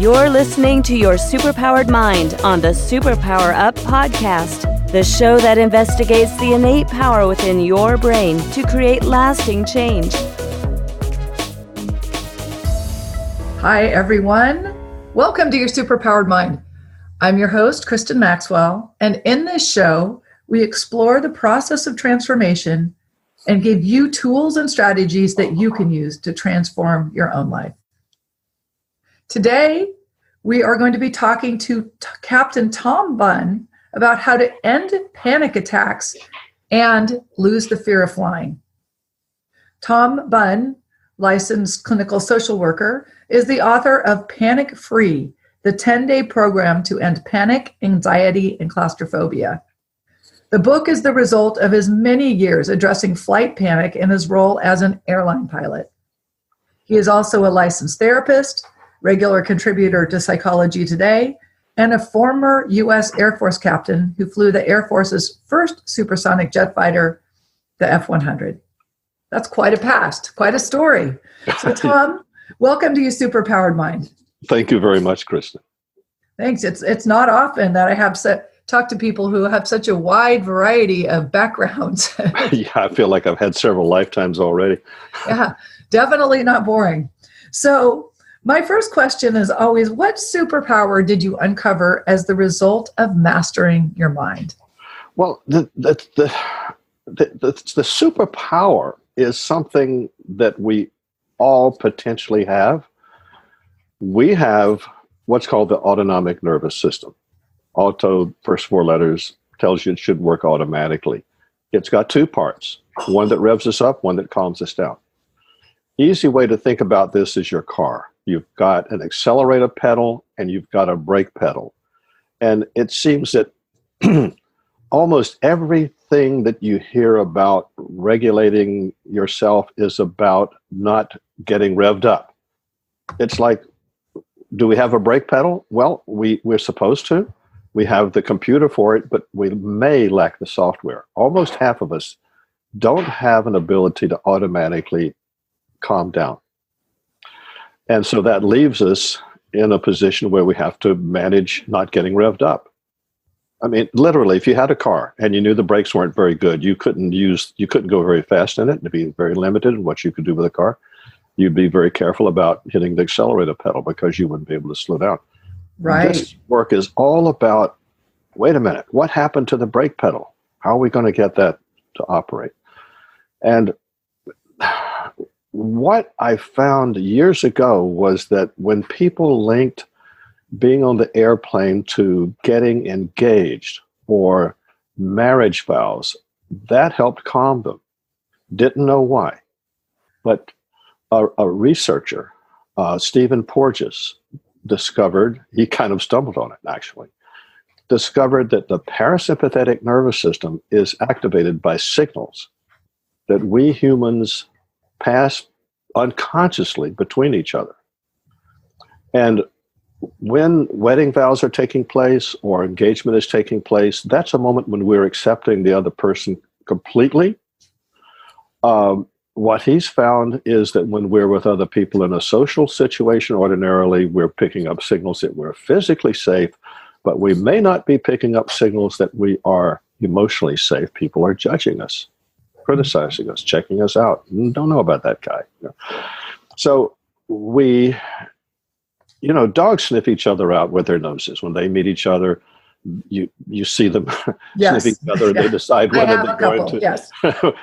You're listening to Your Superpowered Mind on the Superpower Up podcast, the show that investigates the innate power within your brain to create lasting change. Hi, everyone. Welcome to Your Superpowered Mind. I'm your host, Kristin Maxwell, and in this show, we explore the process of transformation and give you tools and strategies that you can use to transform your own life. Today, we are going to be talking to Captain Tom Bunn about how to end panic attacks and lose the fear of flying. Tom Bunn, licensed clinical social worker, is the author of Panic Free, the 10-day program to end panic, anxiety, and claustrophobia. The book is the result of his many years addressing flight panic in his role as an airline pilot. He is also a licensed therapist, regular contributor to Psychology Today, and a former U.S. Air Force captain who flew the Air Force's first supersonic jet fighter, the F-100. That's quite a past, quite a story. So Tom, welcome to Your Superpowered Mind. Thank you very much, Kristin. Thanks. It's not often that I have talk to people who have such a wide variety of backgrounds. Yeah, I feel like I've had several lifetimes already. Yeah, definitely not boring. So my first question is always, what superpower did you uncover as the result of mastering your mind? Well, the superpower is something that we all potentially have. We have what's called the autonomic nervous system. Auto, first four letters, tells you it should work automatically. It's got two parts, one that revs us up, one that calms us down. Easy way to think about this is your car. You've got an accelerator pedal and you've got a brake pedal. And it seems that almost everything that you hear about regulating yourself is about not getting revved up. It's like, do we have a brake pedal? Well, we're supposed to. We have the computer for it, but we may lack the software. Almost half of us don't have an ability to automatically calm down. And so that leaves us in a position where we have to manage not getting revved up. I mean, literally, if you had a car and you knew the brakes weren't very good, you couldn't go very fast in it. It'd be very limited in what you could do with a car. You'd be very careful about hitting the accelerator pedal because you wouldn't be able to slow down. Right. This work is all about, wait a minute, what happened to the brake pedal? How are we going to get that to operate? And what I found years ago was that when people linked being on the airplane to getting engaged or marriage vows, that helped calm them. Didn't know why. But a researcher, Stephen Porges, discovered, he kind of stumbled on it actually, discovered that the parasympathetic nervous system is activated by signals that we humans pass unconsciously between each other. And when wedding vows are taking place or engagement is taking place, that's a moment when we're accepting the other person completely. What he's found is that when we're with other people in a social situation, ordinarily we're picking up signals that we're physically safe, but we may not be picking up signals that we are emotionally safe. People are judging us, criticizing us, checking us out. Don't know about that guy. So we, dogs sniff each other out with their noses. When they meet each other, you see them Yes. sniff each other and they decide whether they're going to yes.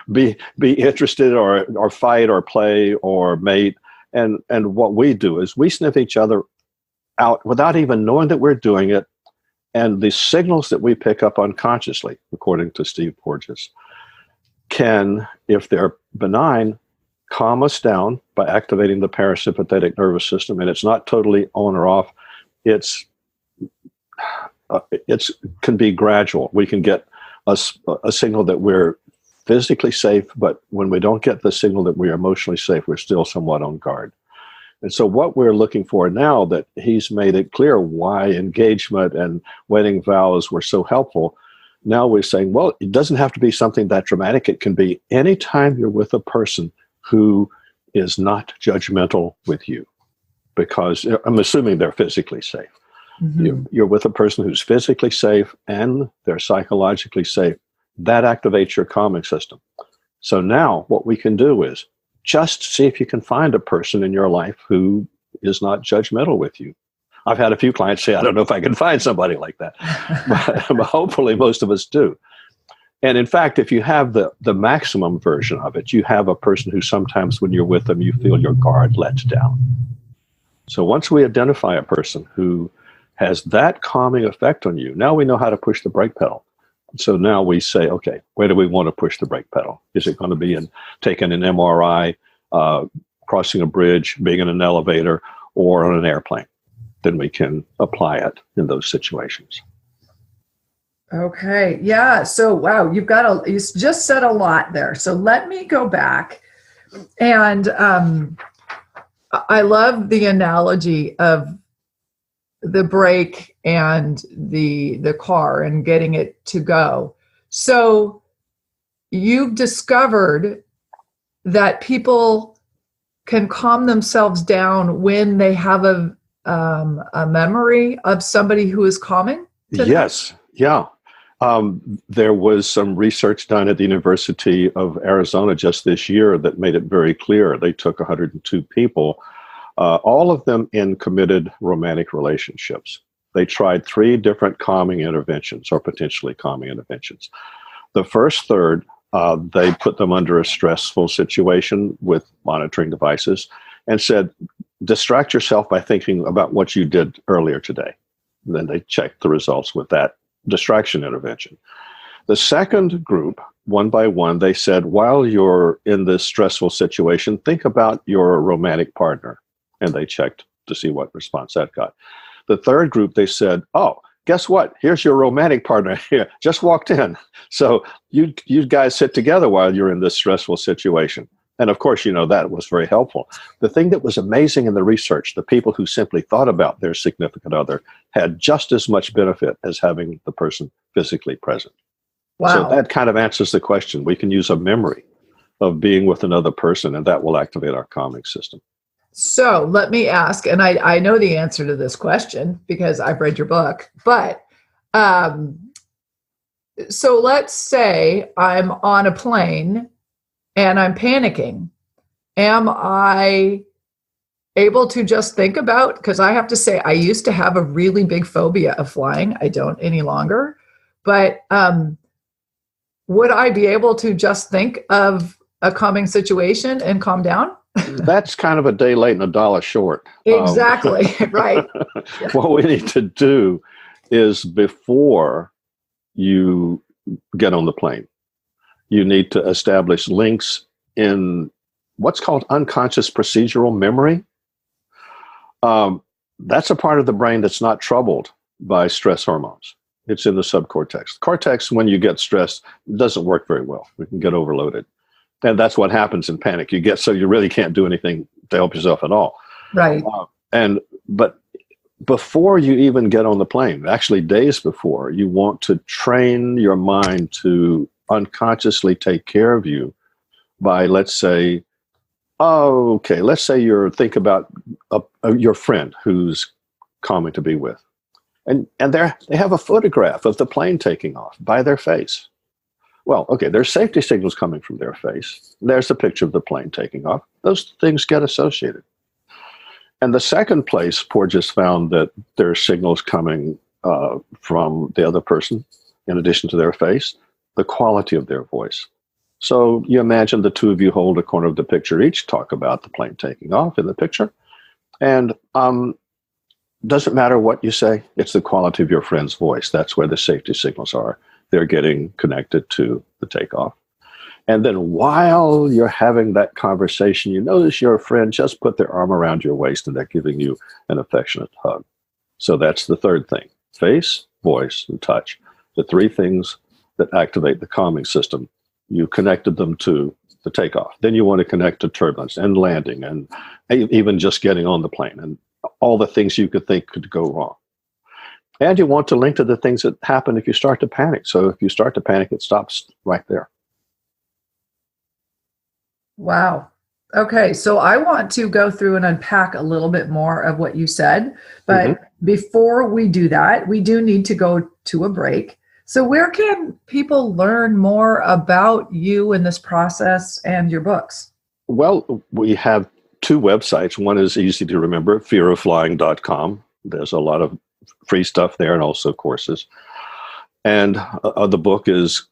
be interested or fight or play or mate. And what we do is we sniff each other out without even knowing that we're doing it. And the signals that we pick up unconsciously, according to Steve Porges, can, if they're benign, calm us down by activating the parasympathetic nervous system. And it's not totally on or off. It's can be gradual. We can get a signal that we're physically safe, but when we don't get the signal that we're emotionally safe, we're still somewhat on guard. And so what we're looking for now that he's made it clear why engagement and wedding vows were so helpful, now we're saying, well, it doesn't have to be something that dramatic. It can be anytime you're with a person who is not judgmental with you. because I'm assuming they're physically safe. Mm-hmm. You're with a person who's physically safe and they're psychologically safe. That activates your calming system. So now what we can do is just see if you can find a person in your life who is not judgmental with you. I've had a few clients say, I don't know if I can find somebody like that, but hopefully most of us do. And in fact, if you have the maximum version of it, you have a person who sometimes when you're with them, you feel your guard let down. So once we identify a person who has that calming effect on you, now we know how to push the brake pedal. So now we say, okay, where do we want to push the brake pedal? Is it going to be in taking an MRI, crossing a bridge, being in an elevator, or on an airplane? Then we can apply it in those situations. Okay. Yeah. So, wow, you just said a lot there. So let me go back. And I love the analogy of the brake and the car and getting it to go. So you've discovered that people can calm themselves down when they have a memory of somebody who is calming to them? Yes. Yeah. There was some research done at the University of Arizona just this year that made it very clear. They took 102 people, all of them in committed romantic relationships. They tried 3 different calming interventions or potentially calming interventions. The first third, they put them under a stressful situation with monitoring devices and said, distract yourself by thinking about what you did earlier today. And then they checked the results with that distraction intervention. The second group, one by one, they said, while you're in this stressful situation, think about your romantic partner. And they checked to see what response that got. The third group, they said, oh, guess what? Here's your romantic partner here. Just walked in. So you guys sit together while you're in this stressful situation. And of course, that was very helpful. The thing that was amazing in the research, the people who simply thought about their significant other had just as much benefit as having the person physically present. Wow. So that kind of answers the question. We can use a memory of being with another person, and that will activate our calming system. So let me ask, and I know the answer to this question because I've read your book, but so let's say I'm on a plane and I'm panicking. Am I able to just think about, because I have to say, I used to have a really big phobia of flying. I don't any longer, but would I be able to just think of a calming situation and calm down? That's kind of a day late and a dollar short. Exactly. Right. Yeah. What we need to do is before you get on the plane, you need to establish links in what's called unconscious procedural memory. That's a part of the brain that's not troubled by stress hormones. It's in the subcortex. Cortex, when you get stressed, doesn't work very well. We can get overloaded. And that's what happens in panic. So you really can't do anything to help yourself at all. Right. But before you even get on the plane, actually days before, you want to train your mind to unconsciously take care of you by, let's say, you think about your friend who's calming to be with. And they have a photograph of the plane taking off by their face. Well, okay, there's safety signals coming from their face. There's a picture of the plane taking off. Those things get associated. And the second place, Porges found that there are signals coming from the other person, in addition to their face, the quality of their voice. So you imagine the two of you hold a corner of the picture each, talk about the plane taking off in the picture. And doesn't matter what you say, it's the quality of your friend's voice. That's where the safety signals are. They're getting connected to the takeoff. And then while you're having that conversation, you notice your friend just put their arm around your waist and they're giving you an affectionate hug. So that's the third thing: face, voice, and touch. The 3 things that activate the calming system. You connected them to the takeoff. Then you want to connect to turbulence and landing and even just getting on the plane and all the things you could think could go wrong. And you want to link to the things that happen if you start to panic. So if you start to panic, it stops right there. Wow. Okay, so I want to go through and unpack a little bit more of what you said. But before we do that, we do need to go to a break. So where can people learn more about you and this process and your books? Well, we have two websites. One is easy to remember, fearofflying.com. There's a lot of free stuff there and also courses. And the book is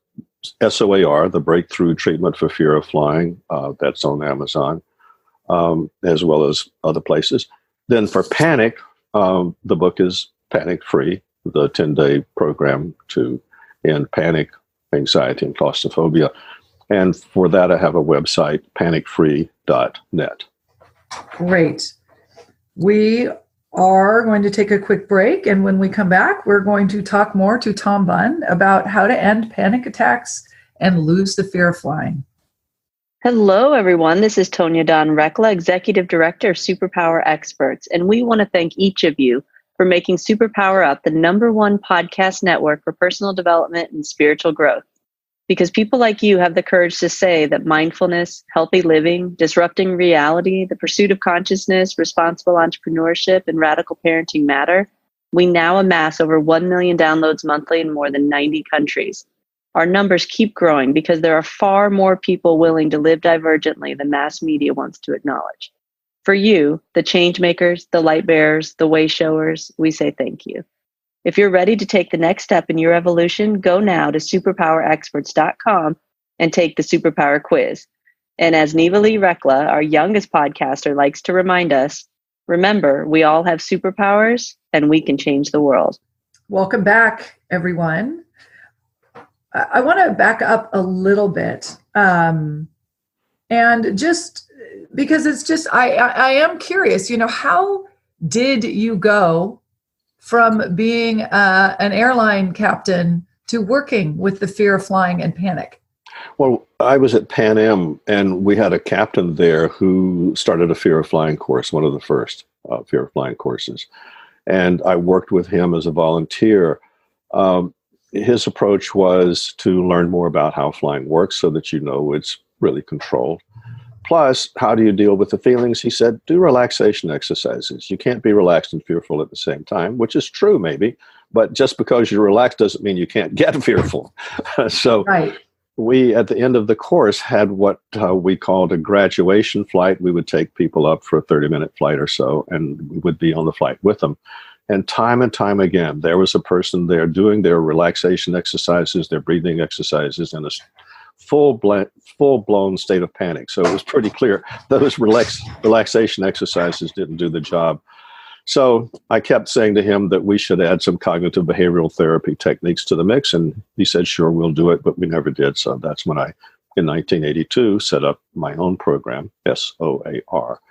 SOAR, The Breakthrough Treatment for Fear of Flying. That's on Amazon, as well as other places. Then for panic, the book is Panic Free, the 10-day program to end panic, anxiety, and claustrophobia. And for that, I have a website, panicfree.net. Great. We are going to take a quick break. And when we come back, we're going to talk more to Tom Bunn about how to end panic attacks and lose the fear of flying. Hello, everyone. This is Tonya Dawn Rekla, Executive Director of Superpower Experts. And we want to thank each of you for making Superpower Up the #1 podcast network for personal development and spiritual growth. Because people like you have the courage to say that mindfulness, healthy living, disrupting reality, the pursuit of consciousness, responsible entrepreneurship, and radical parenting matter, we now amass over 1 million downloads monthly in more than 90 countries. Our numbers keep growing because there are far more people willing to live divergently than mass media wants to acknowledge. For you, the change makers, the light bearers, the way showers, we say thank you. If you're ready to take the next step in your evolution, go now to superpowerexperts.com and take the Superpower Quiz. And as Neva Lee Rekla, our youngest podcaster, likes to remind us, remember, we all have superpowers and we can change the world. Welcome back, everyone. I want to back up a little bit. And just because it's just, I am curious, how did you go from being an airline captain to working with the fear of flying and panic? Well, I was at Pan Am, and we had a captain there who started a fear of flying course, one of the first fear of flying courses. And I worked with him as a volunteer. His approach was to learn more about how flying works so that it's really controlled. Plus, how do you deal with the feelings? He said, do relaxation exercises. You can't be relaxed and fearful at the same time, which is true maybe, but just because you're relaxed doesn't mean you can't get fearful. So right. We, at the end of the course, had what we called a graduation flight. We would take people up for a 30-minute flight or so, and we would be on the flight with them. And time again, there was a person there doing their relaxation exercises, their breathing exercises, in a full-blown state of panic. So it was pretty clear those relaxation exercises didn't do the job. So I kept saying to him that we should add some cognitive behavioral therapy techniques to the mix. And he said, sure, we'll do it. But we never did. So that's when I, in 1982, set up my own program, SOAR,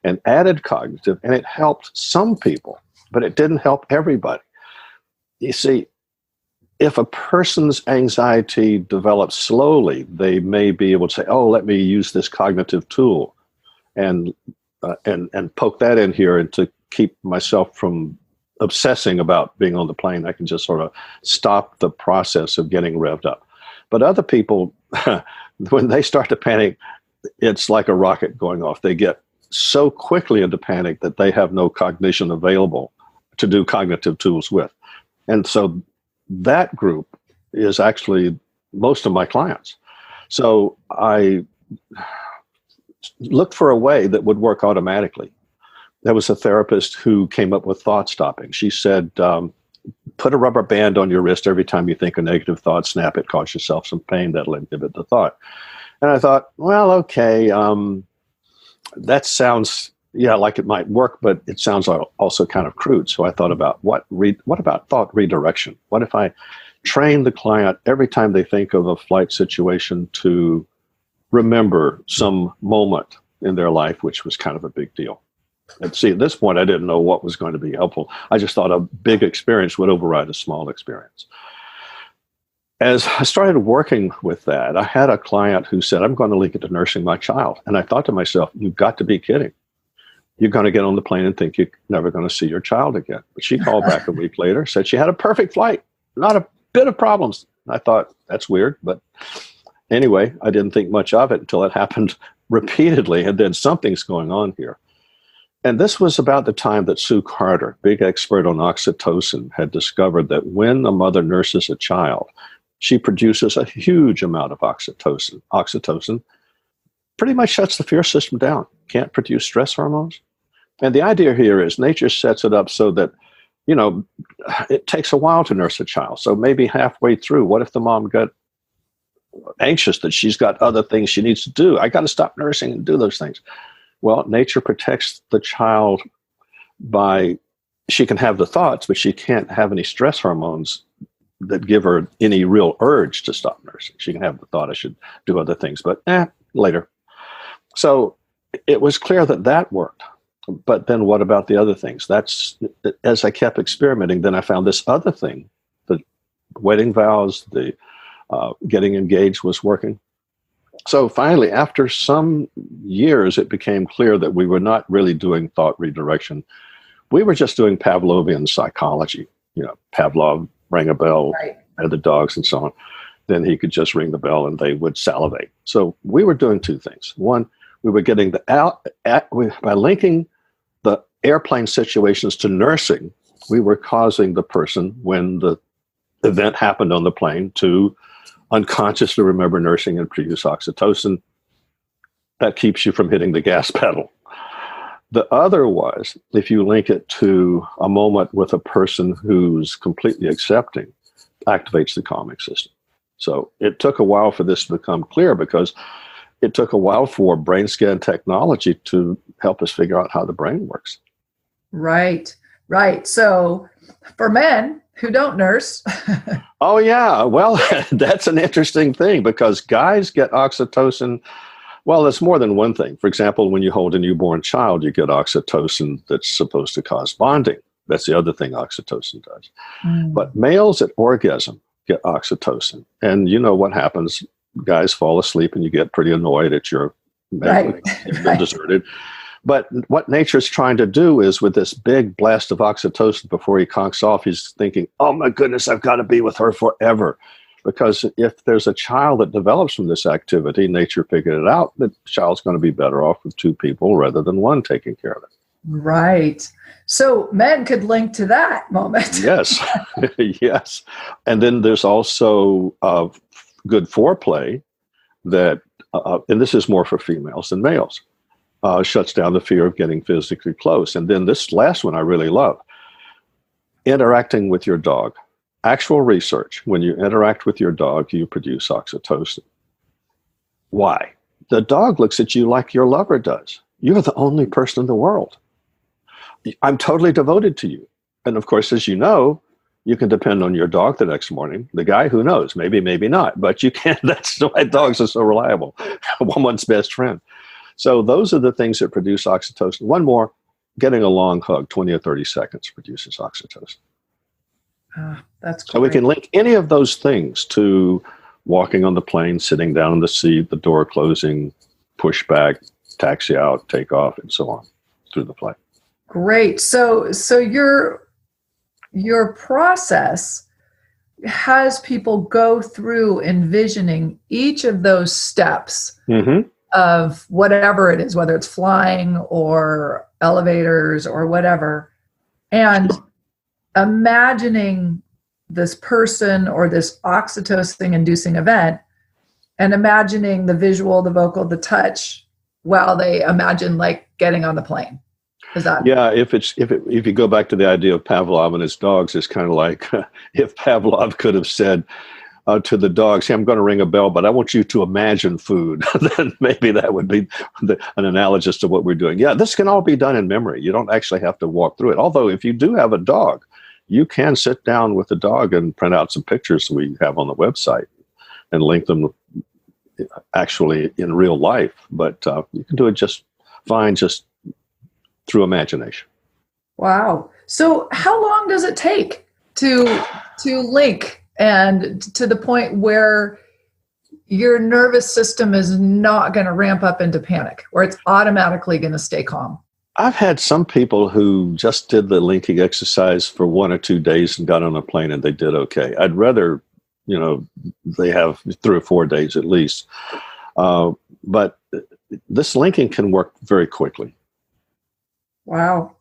and added cognitive. And it helped some people, but it didn't help everybody. You see, if a person's anxiety develops slowly, they may be able to say, oh, let me use this cognitive tool and poke that in here, and to keep myself from obsessing about being on the plane, I can just sort of stop the process of getting revved up. But other people, when they start to panic, it's like a rocket going off. They get so quickly into panic that they have no cognition available to do cognitive tools with. And so that group is actually most of my clients. So I looked for a way that would work automatically. There was a therapist who came up with thought stopping. She said, put a rubber band on your wrist every time you think a negative thought, snap it, cause yourself some pain, that'll inhibit the thought. And I thought, well, okay, that sounds, like it might work, but it sounds also kind of crude. So I thought about what about thought redirection? What if I train the client every time they think of a flight situation to remember some moment in their life, which was kind of a big deal. And see, at this point, I didn't know what was going to be helpful. I just thought a big experience would override a small experience. As I started working with that, I had a client who said, I'm going to link it to nursing my child. And I thought to myself, you've got to be kidding. You're going to get on the plane and think you're never going to see your child again. But she called back a week later, said she had a perfect flight, not a bit of problems. I thought, that's weird. But anyway, I didn't think much of it until it happened repeatedly, and then something's going on here. And this was about the time that Sue Carter, big expert on oxytocin, had discovered that when a mother nurses a child, she produces a huge amount of oxytocin. Oxytocin pretty much shuts the fear system down, can't produce stress hormones. And the idea here is nature sets it up so that, you know, it takes a while to nurse a child. So maybe halfway through, what if the mom got anxious that she's got other things she needs to do? I got to stop nursing and do those things. Well, nature protects the child by, she can have the thoughts, but she can't have any stress hormones that give her any real urge to stop nursing. She can have the thought, I should do other things, but later. So it was clear that that worked. But then what about the other things? That's, as I kept experimenting, then I found this other thing. The wedding vows, the getting engaged was working. So finally, after some years, it became clear that we were not really doing thought redirection. We were just doing Pavlovian psychology. You know, Pavlov rang a bell, Right. had the dogs and so on. Then he could just ring the bell and they would salivate. So we were doing two things. One, we were getting by linking the airplane situations to nursing, we were causing the person, when the event happened on the plane, to unconsciously remember nursing and produce oxytocin. That keeps you from hitting the gas pedal. The other was, if you link it to a moment with a person who's completely accepting, activates the calming system. So it took a while for this to become clear, because it took a while for brain scan technology to help us figure out how the brain works. Right, right. So for men who don't nurse. Oh, yeah. Well, that's an interesting thing, because guys get oxytocin. Well, it's more than one thing. For example, when you hold a newborn child, you get oxytocin that's supposed to cause bonding. That's the other thing oxytocin does. But males at orgasm get oxytocin. And you know what happens. Guys fall asleep and you get pretty annoyed at your mate. You've been deserted. But what nature's trying to do is, with this big blast of oxytocin before he conks off, he's thinking, oh my goodness, I've got to be with her forever. Because if there's a child that develops from this activity, nature figured it out, the child's going to be better off with two people rather than one taking care of it. Right. So men could link to that moment. Yes. Yes. And then there's also good foreplay that, and this is more for females than males, shuts down the fear of getting physically close. And then this last one I really love, interacting with your dog. Actual research, when you interact with your dog, you produce oxytocin. Why? The dog looks at you like your lover does. You're the only person in the world. I'm totally devoted to you. And of course, as you know, you can depend on your dog the next morning. The guy, who knows, maybe not, but you can. That's why dogs are so reliable. One's best friend. So those are the things that produce oxytocin. One more, getting a long hug, 20 or 30 seconds, produces oxytocin. That's great. So we can link any of those things to walking on the plane, sitting down in the seat, the door closing, push back, taxi out, take off, and so on through the flight. Great. So your process has people go through envisioning each of those steps of whatever it is, whether it's flying or elevators or whatever, and imagining this person or this oxytocin-inducing event, and imagining the visual, the vocal, the touch, while they imagine like getting on the plane. Is that? Yeah, if you go back to the idea of Pavlov and his dogs, it's kind of like if Pavlov could have said to the dogs, hey, I'm going to ring a bell, but I want you to imagine food, then maybe that would be an analogous to what we're doing. Yeah, this can all be done in memory. You don't actually have to walk through it. Although if you do have a dog, you can sit down with the dog and print out some pictures we have on the website and link them actually in real life. But you can do it just fine, just through imagination. Wow. So how long does it take to link, and to the point where your nervous system is not going to ramp up into panic, or it's automatically going to stay calm? I've had some people who just did the linking exercise for 1 or 2 days and got on a plane and they did okay. I'd rather, they have 3 or 4 days at least. But this linking can work very quickly. Wow.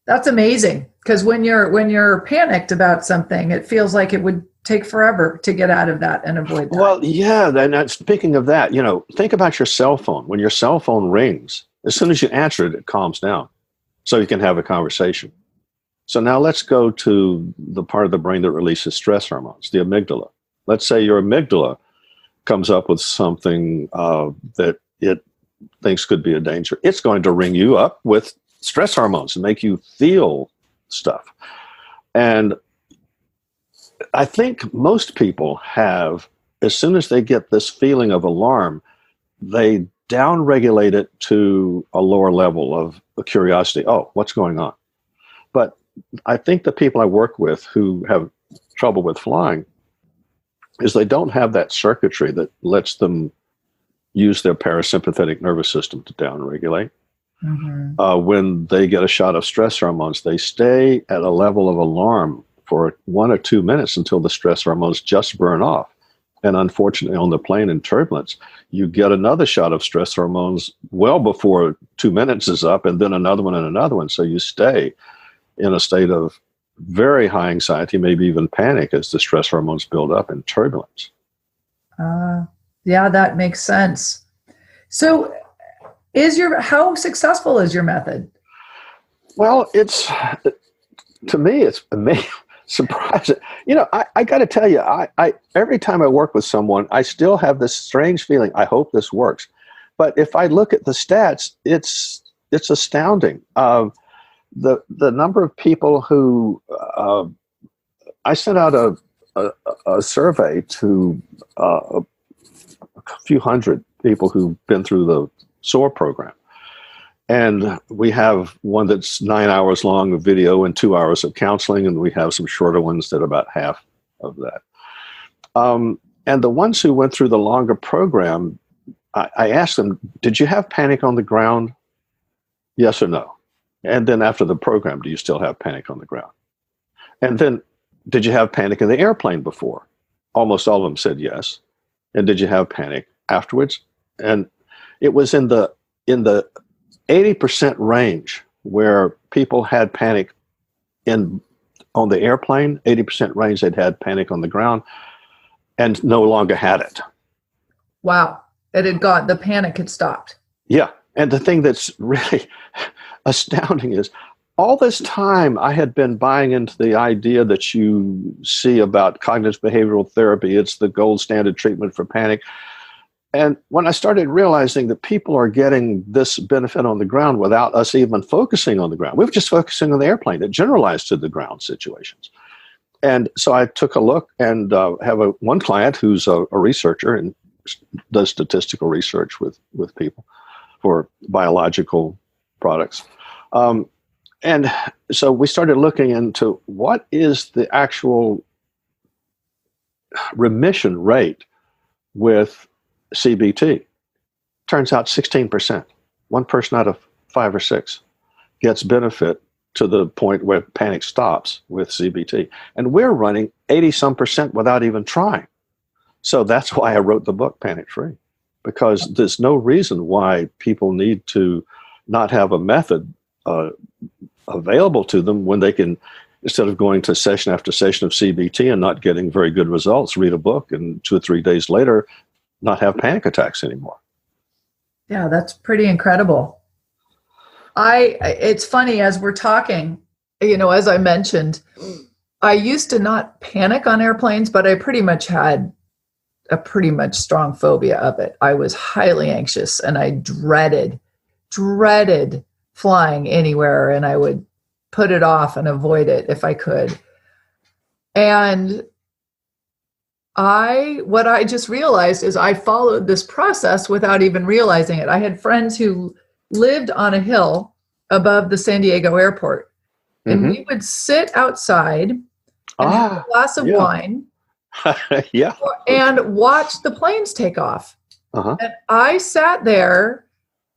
That's amazing. Because when you're panicked about something, it feels like it would take forever to get out of that and avoid that. Well, yeah. And speaking of that, think about your cell phone. When your cell phone rings, as soon as you answer it, it calms down so you can have a conversation. So now let's go to the part of the brain that releases stress hormones, the amygdala. Let's say your amygdala comes up with something that it thinks could be a danger. It's going to ring you up with stress hormones and make you feel stuff. And I think most people have, as soon as they get this feeling of alarm, they downregulate it to a lower level of curiosity. Oh, what's going on? But I think the people I work with who have trouble with flying is they don't have that circuitry that lets them use their parasympathetic nervous system to downregulate. Mm-hmm. When they get a shot of stress hormones, they stay at a level of alarm for 1 or 2 minutes until the stress hormones just burn off. And unfortunately, on the plane in turbulence, you get another shot of stress hormones well before 2 minutes is up, and then another one and another one. So you stay in a state of very high anxiety, maybe even panic, as the stress hormones build up in turbulence. Yeah, that makes sense. So how successful is your method? Well, to me, it's amazing. Surprising. I got to tell you, I every time I work with someone, I still have this strange feeling. I hope this works. But if I look at the stats, it's astounding. The number of people who I sent out a survey to a few hundred people who've been through the SOAR program. And we have one that's 9 hours long of video and 2 hours of counseling, and we have some shorter ones that are about half of that. And the ones who went through the longer program, I asked them, did you have panic on the ground? Yes or no? And then after the program, do you still have panic on the ground? And then, did you have panic in the airplane before? Almost all of them said yes. And did you have panic afterwards? And it was in the 80% range where people had panic on the airplane, 80% range they'd had panic on the ground and no longer had it. Wow. The panic had stopped. Yeah. And the thing that's really astounding is all this time I had been buying into the idea that you see about cognitive behavioral therapy. It's the gold standard treatment for panic. And when I started realizing that people are getting this benefit on the ground without us even focusing on the ground, we were just focusing on the airplane. It generalized to the ground situations. And so I took a look and have one client who's a researcher and does statistical research with people for biological products. And so we started looking into what is the actual remission rate with CBT. Turns out 16%. One person out of 5 or 6 gets benefit to the point where panic stops with CBT. And we're running 80-some% without even trying. So that's why I wrote the book, Panic Free, because there's no reason why people need to not have a method available to them when they can, instead of going to session after session of CBT and not getting very good results, read a book and 2 or 3 days later, not have panic attacks anymore. Yeah, that's pretty incredible. It's funny, as we're talking, as I mentioned, I used to not panic on airplanes, but I pretty much had a pretty much strong phobia of it. I was highly anxious and I dreaded flying anywhere, and I would put it off and avoid it if I could. And what I just realized is I followed this process without even realizing it. I had friends who lived on a hill above the San Diego airport, and we would sit outside and have a glass of wine and watch the planes take off. And I sat there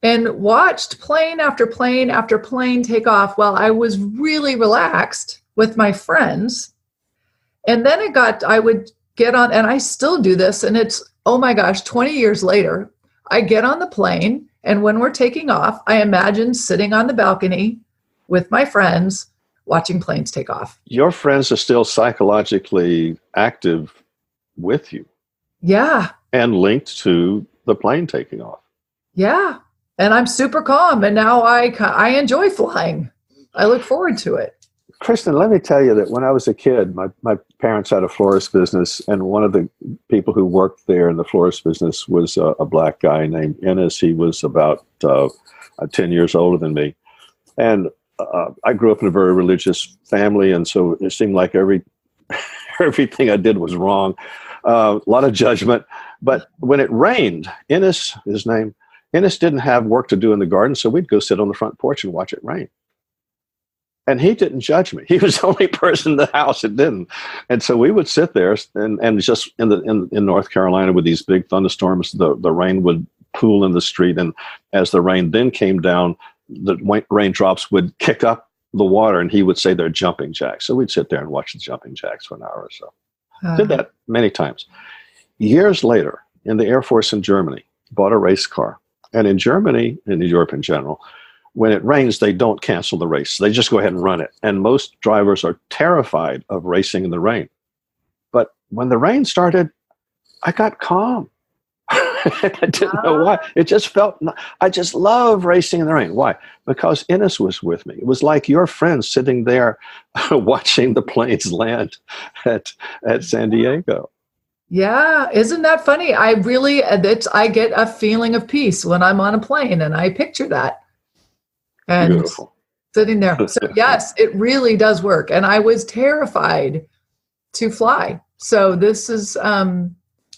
and watched plane after plane after plane take off while I was really relaxed with my friends. And then I would get on, and I still do this, and it's, oh my gosh, 20 years later, I get on the plane And when we're taking off, I imagine sitting on the balcony with my friends watching planes take off. Your friends are still psychologically active with you. Yeah. And linked to the plane taking off. Yeah. And I'm super calm. And now I enjoy flying. I look forward to it. Kristin, let me tell you that when I was a kid, my parents had a florist business, and one of the people who worked there in the florist business was a black guy named Ennis. He was about 10 years older than me. And I grew up in a very religious family, and so it seemed like everything I did was wrong. A lot of judgment. But when it rained, Ennis, his name, Ennis didn't have work to do in the garden, so we'd go sit on the front porch and watch it rain. And he didn't judge me. He was the only person in the house that didn't. And so we would sit there and just in North Carolina with these big thunderstorms, the rain would pool in the street. And as the rain then came down, the raindrops would kick up the water, and he would say they're jumping jacks. So we'd sit there and watch the jumping jacks for an hour or so. Did that many times. Years later, in the Air Force in Germany, bought a race car. And in Germany, and in Europe in general, when it rains, they don't cancel the race. They just go ahead and run it. And most drivers are terrified of racing in the rain. But when the rain started, I got calm. I didn't know why. It just felt, I just love racing in the rain. Why? Because Ennis was with me. It was like your friend sitting there watching the planes land at San Diego. Yeah. Isn't that funny? I get a feeling of peace when I'm on a plane, and I picture that. And beautiful. Sitting there. So yes, it really does work. And I was terrified to fly. So this is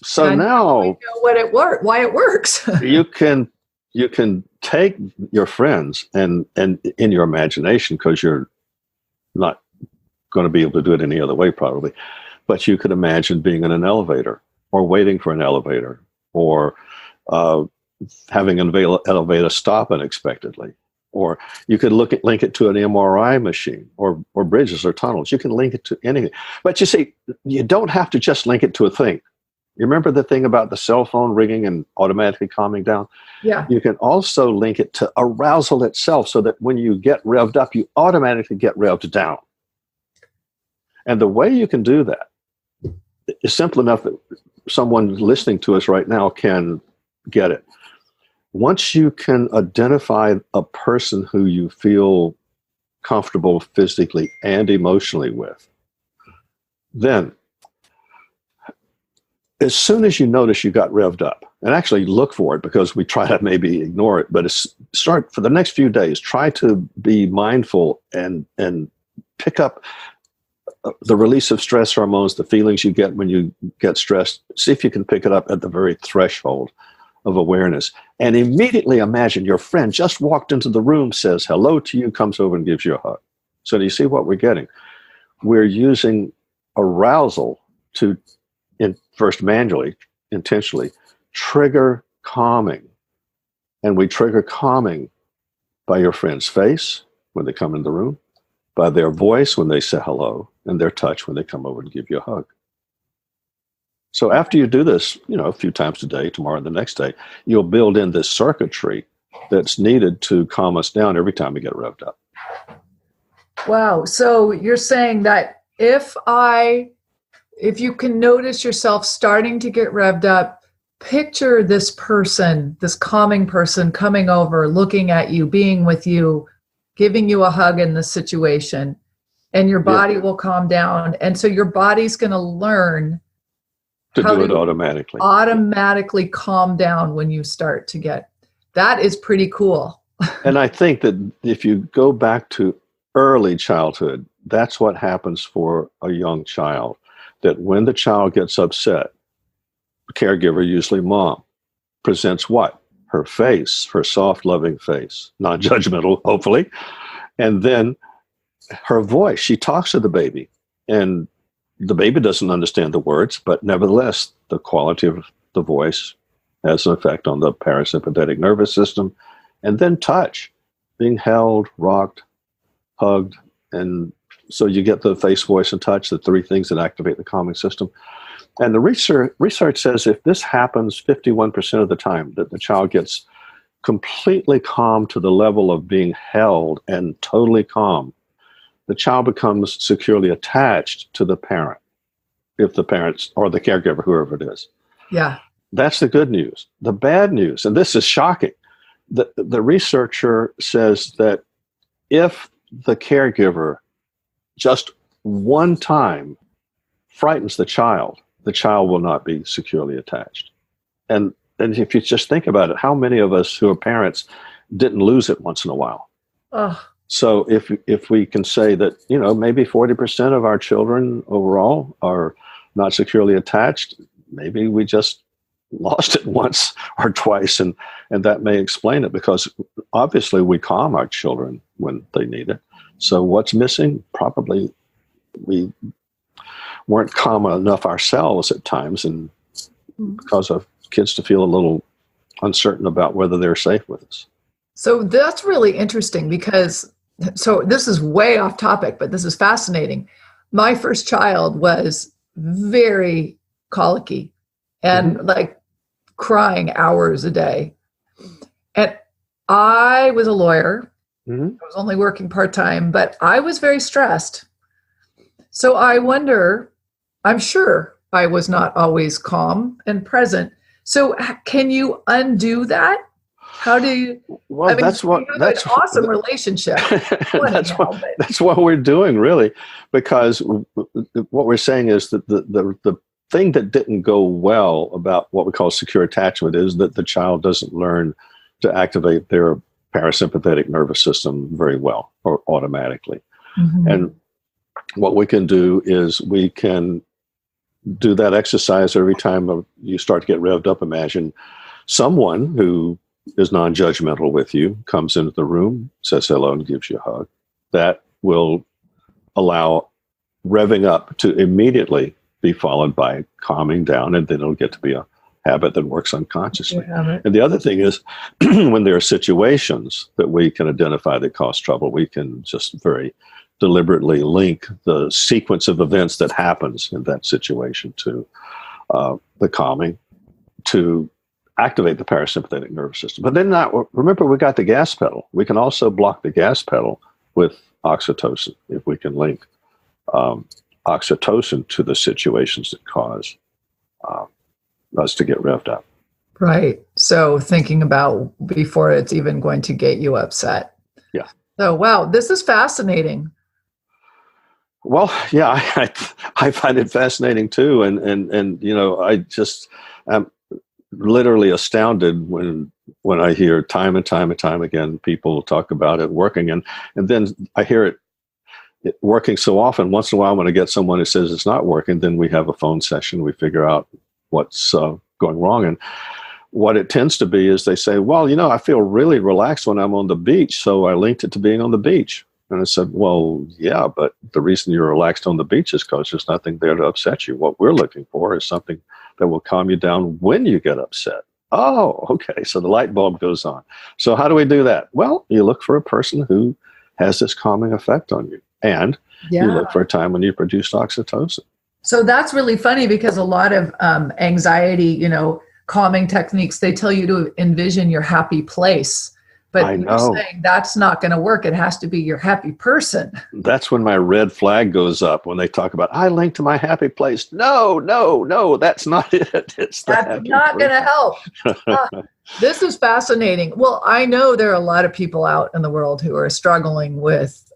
so now we know why it works. you can take your friends and in your imagination, because you're not going to be able to do it any other way probably, but you could imagine being in an elevator or waiting for an elevator or having an elevator stop unexpectedly. Or you could link it to an MRI machine or bridges or tunnels. You can link it to anything. But you see, you don't have to just link it to a thing. You remember the thing about the cell phone ringing and automatically calming down? Yeah. You can also link it to arousal itself, so that when you get revved up, you automatically get revved down. And the way you can do that is simple enough that someone listening to us right now can get it. Once you can identify a person who you feel comfortable physically and emotionally with, then as soon as you notice you got revved up, and actually look for it, because we try to maybe ignore it, but start for the next few days, try to be mindful and pick up the release of stress hormones, the feelings you get when you get stressed. See if you can pick it up at the very threshold of awareness, and immediately imagine your friend just walked into the room, says hello to you, comes over and gives you a hug. So do you see what we're getting? We're using arousal to, first manually, intentionally, trigger calming. And we trigger calming by your friend's face when they come in the room, by their voice when they say hello, and their touch when they come over and give you a hug. So after you do this, a few times a day, tomorrow and the next day, you'll build in this circuitry that's needed to calm us down every time we get revved up. Wow. So you're saying that if you can notice yourself starting to get revved up, picture this person, this calming person coming over, looking at you, being with you, giving you a hug in this situation, and your body will calm down. And so your body's going to learn to do it automatically. Automatically calm down when you start to get. That is pretty cool. And I think that if you go back to early childhood, that's what happens for a young child. That when the child gets upset, the caregiver, usually mom, presents what? Her face, her soft, loving face, non-judgmental, hopefully. And then her voice, she talks to the baby. And the baby doesn't understand the words, but nevertheless, the quality of the voice has an effect on the parasympathetic nervous system. And then touch, being held, rocked, hugged. And so you get the face, voice, and touch, the three things that activate the calming system. And the research says if this happens 51% of the time, that the child gets completely calm to the level of being held and totally calm, the child becomes securely attached to the parent, if the parents or the caregiver, whoever it is. Yeah. That's the good news. The bad news, and this is shocking, the researcher says that if the caregiver just one time frightens the child will not be securely attached. And if you just think about it, how many of us who are parents didn't lose it once in a while? Oh. So if we can say that, maybe 40% of our children overall are not securely attached, maybe we just lost it once or twice, and that may explain it, because obviously we calm our children when they need it. So what's missing? Probably we weren't calm enough ourselves at times, and because of kids to feel a little uncertain about whether they're safe with us. So that's really interesting, because this is way off topic, but this is fascinating. My first child was very colicky and like crying hours a day. And I was a lawyer. I was only working part-time, but I was very stressed. So I wonder, I'm sure I was not always calm and present. So can you undo that? How do you? Well, that's an awesome relationship. That's what we're doing, really, because what we're saying is that the thing that didn't go well about what we call secure attachment is that the child doesn't learn to activate their parasympathetic nervous system very well or automatically. And what we can do is we can do that exercise every time you start to get revved up. Imagine someone who is non-judgmental with you comes into the room, says hello, and gives you a hug. That will allow revving up to immediately be followed by calming down, and then it'll get to be a habit that works unconsciously. And the other thing is, when there are situations that we can identify that cause trouble, we can just very deliberately link the sequence of events that happens in that situation to the calming, to activate the parasympathetic nervous system. But then remember, we got the gas pedal. We can also block the gas pedal with oxytocin, if we can link oxytocin to the situations that cause us to get revved up. Right. So thinking about before it's even going to get you upset. Yeah. So, wow, this is fascinating. Well, yeah, I find it fascinating too. And I just am literally astounded when I hear time and time again people talk about it working, and then I hear it working so often. Once in a while, when I get someone who says it's not working, then we have a phone session. We figure out what's going wrong, and what it tends to be is they say, well, I feel really relaxed when I'm on the beach, so I linked it to being on the beach. And I said, well, yeah, but the reason you're relaxed on the beach is because there's nothing there to upset you. What we're looking for is something that will calm you down when you get upset. Oh, okay. So the light bulb goes on. So how do we do that? Well, you look for a person who has this calming effect on you. And you look for a time when you produce oxytocin. So that's really funny, because a lot of anxiety, calming techniques, they tell you to envision your happy place. But you're saying that's not going to work. It has to be your happy person. That's when my red flag goes up, when they talk about, I link to my happy place. No, that's not it. That's not going to help. This is fascinating. Well, I know there are a lot of people out in the world who are struggling with,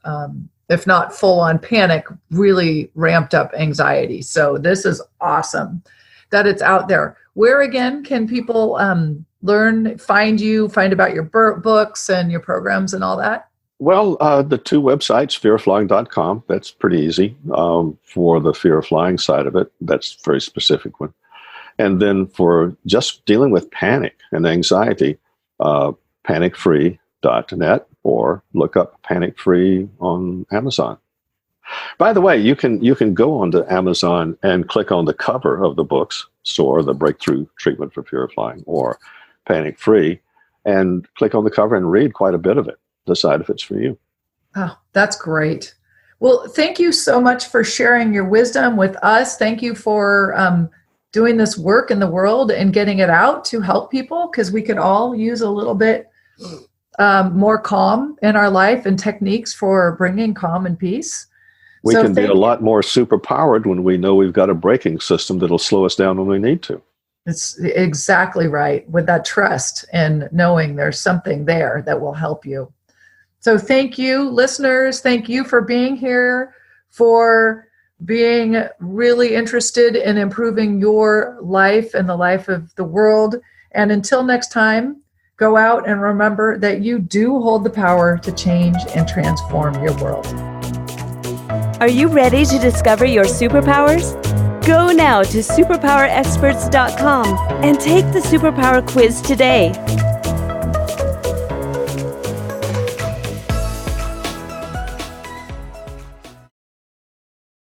if not full-on panic, really ramped up anxiety. So this is awesome that it's out there. Where, again, can people learn, find about your books and your programs and all that? Well, the two websites, fearoflying.com, that's pretty easy for the fear of flying side of it. That's a very specific one. And then for just dealing with panic and anxiety, panicfree.net, or look up Panic Free on Amazon. By the way, you can go onto Amazon and click on the cover of the books, or the Breakthrough Treatment for Fear of Flying, or Panic Free, and click on the cover and read quite a bit of it. Decide if it's for you. Oh, that's great. Well, thank you so much for sharing your wisdom with us. Thank you for doing this work in the world and getting it out to help people, because we could all use a little bit more calm in our life and techniques for bringing calm and peace. We can be a lot more superpowered when we know we've got a braking system that'll slow us down when we need to. It's exactly right, with that trust and knowing there's something there that will help you. So thank you, listeners. Thank you for being here, for being really interested in improving your life and the life of the world. And until next time, go out and remember that you do hold the power to change and transform your world. Are you ready to discover your superpowers? Go now to superpowerexperts.com and take the superpower quiz today.